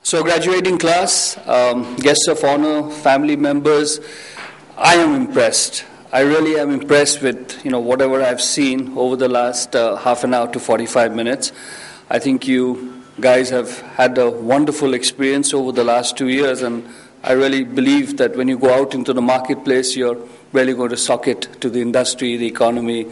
So graduating class, guests of honor, family members, I am impressed. I really am impressed with whatever I've seen over the last half an hour to 45 minutes. I think you guys have had a wonderful experience over the last 2 years, and I really believe that when you go out into the marketplace, you're really going to sock it to the industry, the economy,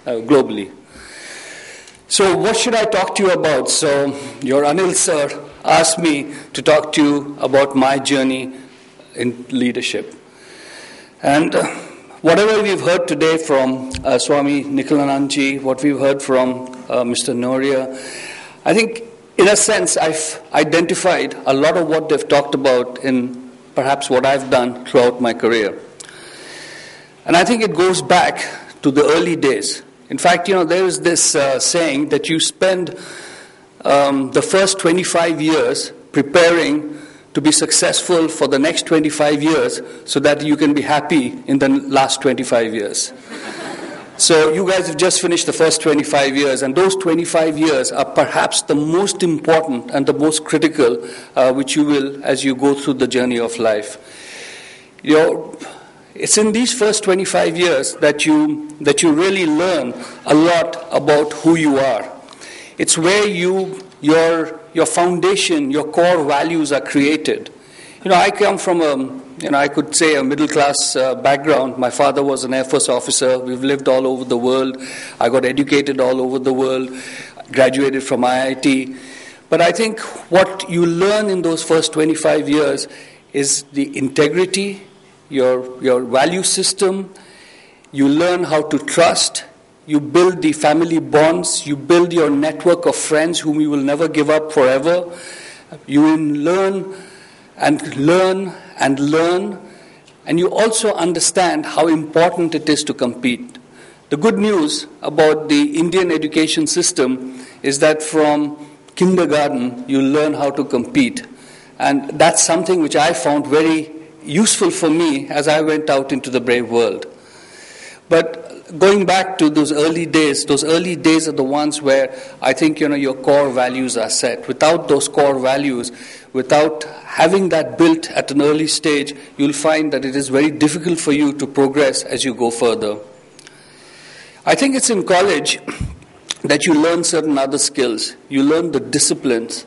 globally. So what should I talk to you about? So your Anil sir asked me to talk to you about my journey in leadership. And whatever we've heard today from Swami Nikhilanandji, what we've heard from Mr. Noria, I think in a sense I've identified a lot of what they've talked about in perhaps what I've done throughout my career. And I think it goes back to the early days. In fact, there is this saying that you spend the first 25 years preparing to be successful for the next 25 years so that you can be happy in the last 25 years. So you guys have just finished the first 25 years, and those 25 years are perhaps the most important and the most critical which you will as you go through the journey of life. It's in these first 25 years that you really learn a lot about who you are. It's where your foundation, your core values are created. I come from I could say a middle-class background. My father was an Air Force officer. We've lived all over the world. I got educated all over the world, graduated from IIT. But I think what you learn in those first 25 years is the integrity, your value system. You learn how to trust. You build the family bonds. You build your network of friends whom you will never give up forever. You learn and learn and learn. And you also understand how important it is to compete. The good news about the Indian education system is that from kindergarten, you learn how to compete. And that's something which I found very useful for me as I went out into the brave world. But going back to those early days are the ones where I think your core values are set. Without those core values, without having that built at an early stage, you'll find that it is very difficult for you to progress as you go further. I think it's in college that you learn certain other skills. You learn the disciplines.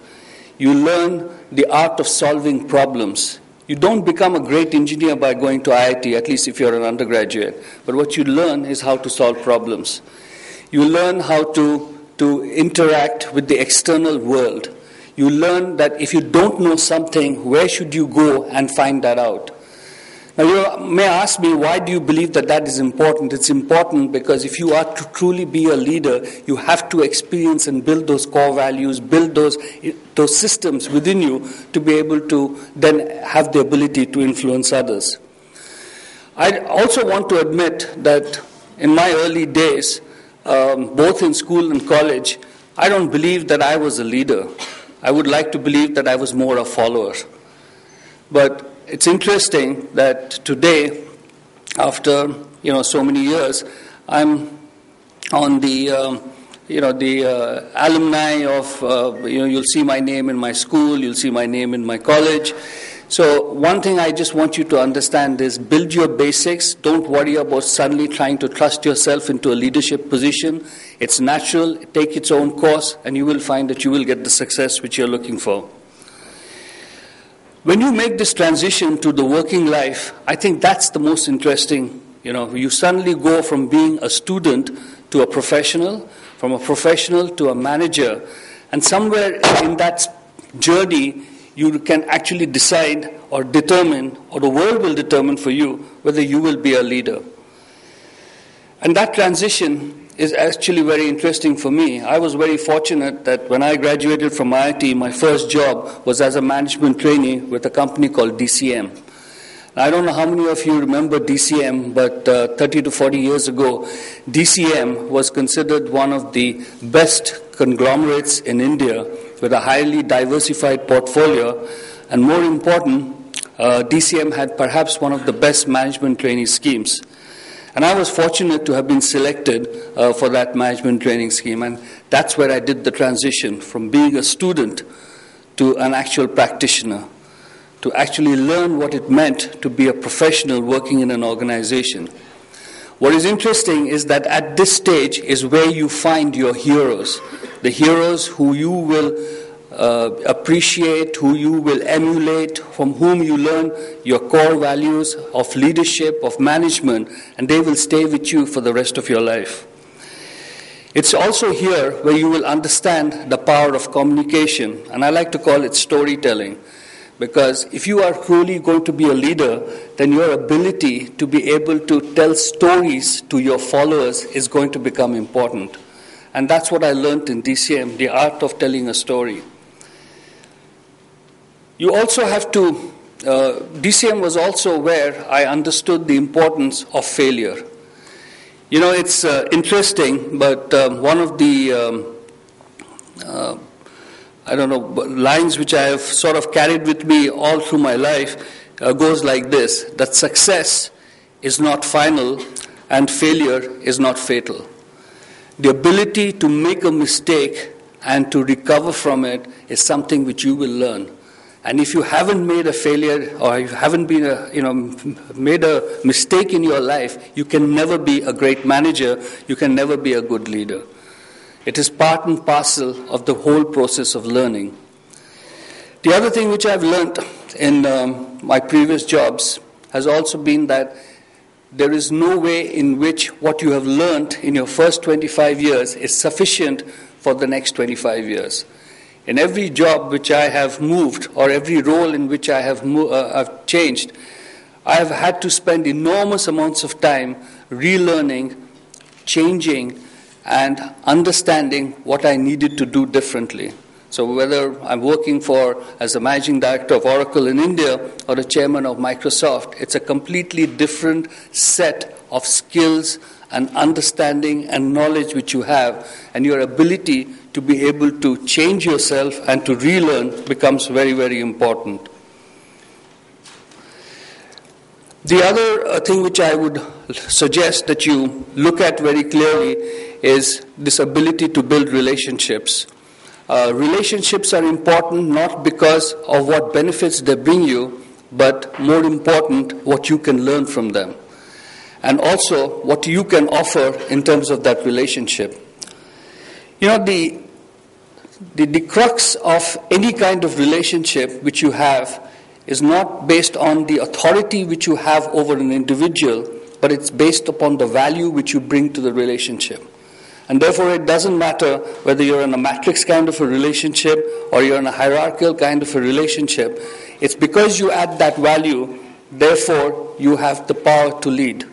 You learn the art of solving problems. You don't become a great engineer by going to IIT, at least if you're an undergraduate. But what you learn is how to solve problems. You learn how to interact with the external world. You learn that if you don't know something, where should you go and find that out? Now, you may ask me, why do you believe that is important? It's important because if you are to truly be a leader, you have to experience and build those core values, build those systems within you to be able to then have the ability to influence others. I also want to admit that in my early days, both in school and college, I don't believe that I was a leader. I would like to believe that I was more a follower. But it's interesting that today, after so many years, I'm on the alumni of you'll see my name in my school, you'll see my name in my college. So one thing I just want you to understand is build your basics. Don't worry about suddenly trying to thrust yourself into a leadership position. It's natural. Take its own course, and you will find that you will get the success which you're looking for. When you make this transition to the working life, I think that's the most interesting. You suddenly go from being a student to a professional, from a professional to a manager, and somewhere in that journey, you can actually decide or determine, or the world will determine for you, whether you will be a leader. And that transition is actually very interesting for me. I was very fortunate that when I graduated from IIT, my first job was as a management trainee with a company called DCM. I don't know how many of you remember DCM, but 30 to 40 years ago, DCM was considered one of the best conglomerates in India with a highly diversified portfolio, and more important, DCM had perhaps one of the best management trainee schemes. And I was fortunate to have been selected for that management training scheme, and that's where I did the transition from being a student to an actual practitioner, to actually learn what it meant to be a professional working in an organization. What is interesting is that at this stage is where you find your heroes, the heroes who you will appreciate, who you will emulate, from whom you learn your core values of leadership, of management, and they will stay with you for the rest of your life. It's also here where you will understand the power of communication, and I like to call it storytelling, because if you are truly going to be a leader, then your ability to be able to tell stories to your followers is going to become important. And that's what I learned in DCM, the art of telling a story. You also have to, DCM was also where I understood the importance of failure. You know, it's interesting, but one of the, lines which I have sort of carried with me all through my life goes like this, that success is not final and failure is not fatal. The ability to make a mistake and to recover from it is something which you will learn. And if you haven't made a failure or you haven't been made a mistake in your life, you can never be a great manager, you can never be a good leader. It is part and parcel of the whole process of learning. The other thing which I've learned in my previous jobs has also been that there is no way in which what you have learned in your first 25 years is sufficient for the next 25 years. In every job which I have moved, or every role in which I have I've changed, I have had to spend enormous amounts of time relearning, changing, and understanding what I needed to do differently. So whether I'm working as a managing director of Oracle in India or the chairman of Microsoft, it's a completely different set of skills and understanding and knowledge which you have, and your ability to be able to change yourself and to relearn becomes very, very important. The other thing which I would suggest that you look at very clearly is this ability to build relationships. Relationships are important not because of what benefits they bring you, but more important, what you can learn from them. And also what you can offer in terms of that relationship. You know, the crux of any kind of relationship which you have is not based on the authority which you have over an individual, but it's based upon the value which you bring to the relationship. And therefore it doesn't matter whether you're in a matrix kind of a relationship or you're in a hierarchical kind of a relationship. It's because you add that value, therefore you have the power to lead.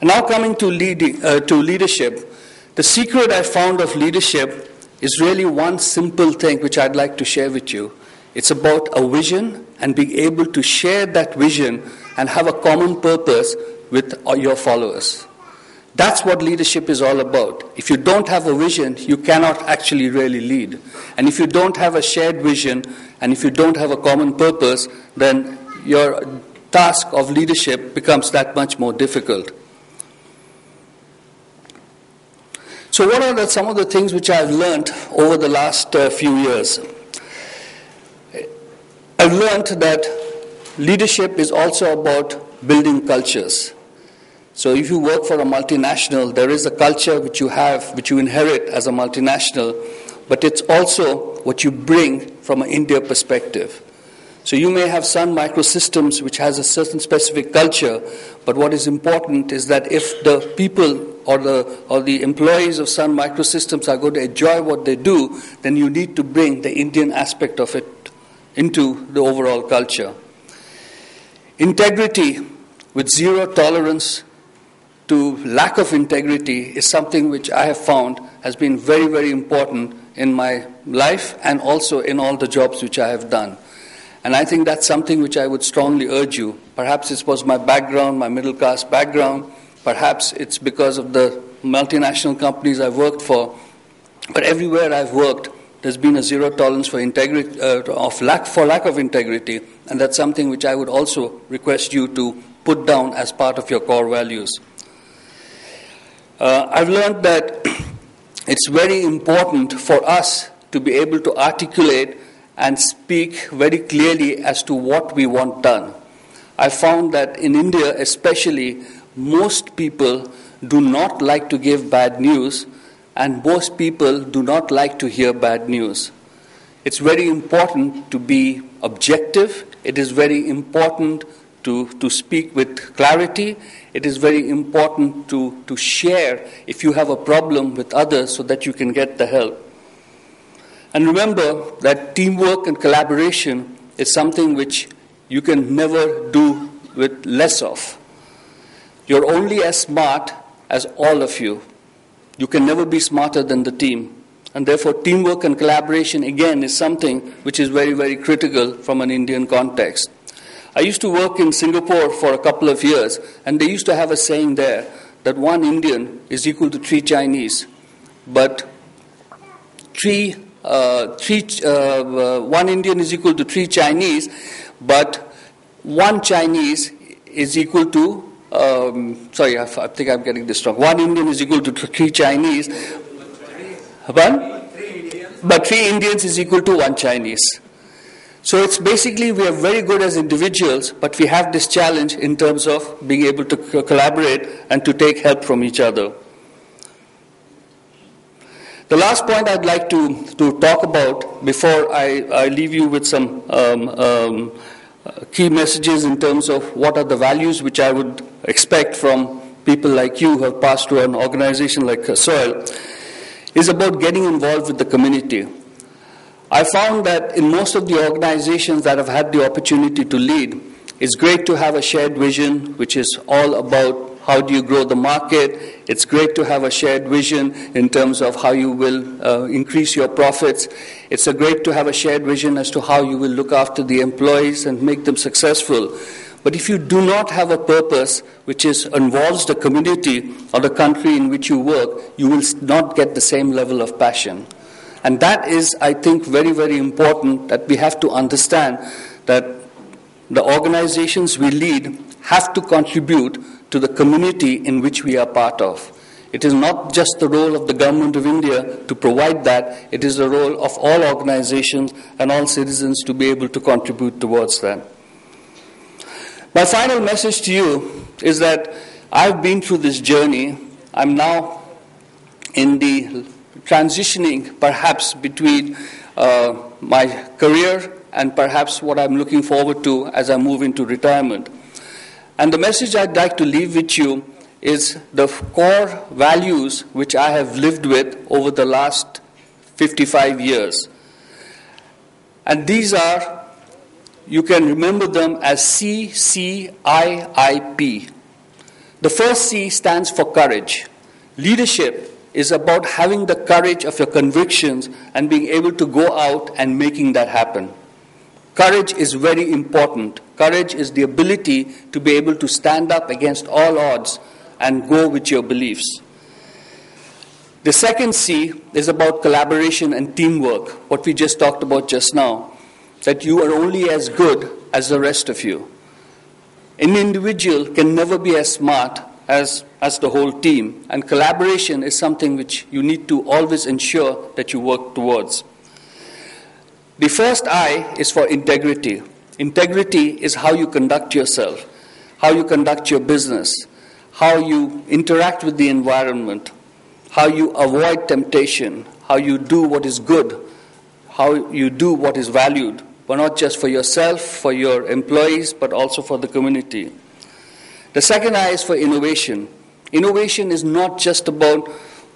And now coming to leadership, the secret I found of leadership is really one simple thing which I'd like to share with you. It's about a vision and being able to share that vision and have a common purpose with your followers. That's what leadership is all about. If you don't have a vision, you cannot actually really lead. And if you don't have a shared vision and if you don't have a common purpose, then your task of leadership becomes that much more difficult. So what are some of the things which I've learned over the last few years? I've learned that leadership is also about building cultures. So if you work for a multinational, there is a culture which you have, which you inherit as a multinational, but it's also what you bring from an India perspective. So you may have Sun Microsystems which has a certain specific culture, but what is important is that if the people or the employees of Sun Microsystems are going to enjoy what they do, then you need to bring the Indian aspect of it into the overall culture. Integrity with zero tolerance to lack of integrity is something which I have found has been very, very important in my life and also in all the jobs which I have done. And I think that's something which I would strongly urge you. Perhaps it was my background, my middle class background. Perhaps it's because of the multinational companies I've worked for. But everywhere I've worked, there's been a zero tolerance for lack of integrity. And that's something which I would also request you to put down as part of your core values. I've learned that it's very important for us to be able to articulate and speak very clearly as to what we want done. I found that in India especially, most people do not like to give bad news, and most people do not like to hear bad news. It's very important to be objective. It is very important to speak with clarity. It is very important to share if you have a problem with others so that you can get the help. And remember that teamwork and collaboration is something which you can never do with less of. You're only as smart as all of you. You can never be smarter than the team. And therefore, teamwork and collaboration, again, is something which is very, very critical from an Indian context. I used to work in Singapore for a couple of years, and they used to have a saying there that one Indian is equal to 3 Chinese, but one Indian is equal to 3 Chinese, but 1 Chinese is equal to, I think I'm getting this wrong. 1 Indian is equal to 3 Chinese, but 3 Indians is equal to 1 Chinese. So it's basically we are very good as individuals, but we have this challenge in terms of being able to collaborate and to take help from each other. The last point I'd like to talk about before I leave you with some key messages in terms of what are the values which I would expect from people like you who have passed through an organization like SOIL, is about getting involved with the community. I found that in most of the organizations that I've had the opportunity to lead, it's great to have a shared vision which is all about how do you grow the market. It's great to have a shared vision in terms of how you will increase your profits. It's great to have a shared vision as to how you will look after the employees and make them successful. But if you do not have a purpose which involves the community or the country in which you work, you will not get the same level of passion. And that is, I think, very, very important that we have to understand that the organizations we lead have to contribute to the community in which we are part of. It is not just the role of the government of India to provide that, it is the role of all organizations and all citizens to be able to contribute towards that. My final message to you is that I've been through this journey. I'm now in the transitioning perhaps between my career and perhaps what I'm looking forward to as I move into retirement. And the message I'd like to leave with you is the core values which I have lived with over the last 55 years. And these are, you can remember them as CCIIP. The first C stands for courage. Leadership is about having the courage of your convictions and being able to go out and making that happen. Courage is very important. Courage is the ability to be able to stand up against all odds and go with your beliefs. The second C is about collaboration and teamwork, what we just talked about just now, that you are only as good as the rest of you. An individual can never be as smart as the whole team, and collaboration is something which you need to always ensure that you work towards. The first I is for integrity. Integrity is how you conduct yourself, how you conduct your business, how you interact with the environment, how you avoid temptation, how you do what is good, how you do what is valued, but not just for yourself, for your employees, but also for the community. The second I is for innovation. Innovation is not just about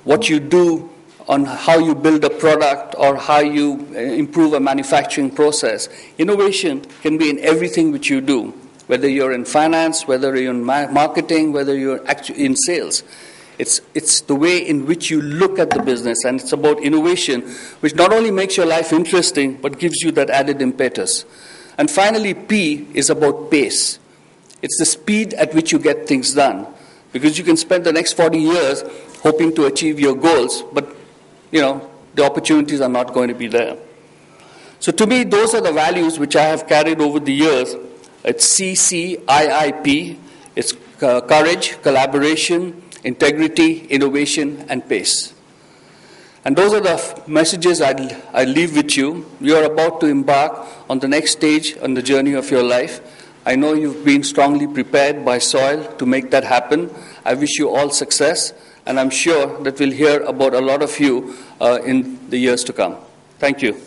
what you do on how you build a product or how you improve a manufacturing process. Innovation can be in everything which you do, whether you're in finance, whether you're in marketing, whether you're actually in sales. It's the way in which you look at the business, and it's about innovation, which not only makes your life interesting, but gives you that added impetus. And finally, P is about pace. It's the speed at which you get things done. Because you can spend the next 40 years hoping to achieve your goals, but the opportunities are not going to be there. So to me, those are the values which I have carried over the years. It's CCIIP. It's courage, collaboration, integrity, innovation, and pace. And those are the messages I leave with you. You are about to embark on the next stage on the journey of your life. I know you've been strongly prepared by soil to make that happen. I wish you all success, and I'm sure that we'll hear about a lot of you in the years to come. Thank you.